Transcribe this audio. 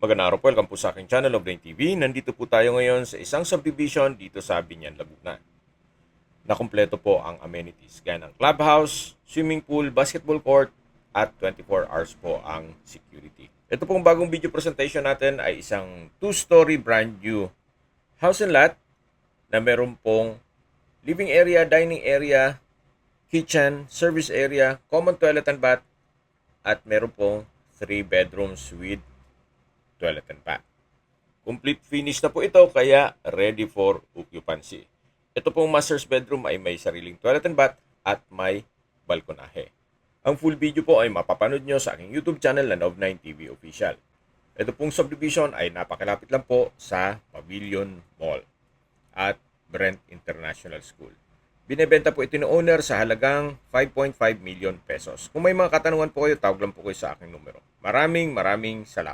Magandang araw po, welcome po sa aking channel of Brain TV. Nandito po tayo ngayon sa isang subdivision dito sa Binyan, Laguna. Nakumpleto po ang amenities gaya ng clubhouse, swimming pool, basketball court at 24 hours po ang security. Ito pong bagong video presentation natin ay isang 2-story brand new house and lot na meron pong living area, dining area, kitchen, service area, common toilet and bath at meron pong 3 bedrooms with toilet and bath. Complete finish na po ito kaya ready for occupancy. Ito pong master's bedroom ay may sariling toilet and bath at may balkonahe. Ang full video po ay mapapanood nyo sa aking YouTube channel na Nov9 TV Official. Ito pong subdivision ay napakalapit lang po sa Pavilion Mall at Brent International School. Binebenta po ito ng owner sa halagang 5.5 million pesos. Kung may mga katanungan po kayo, tawag lang po kayo sa aking numero. Maraming salamat.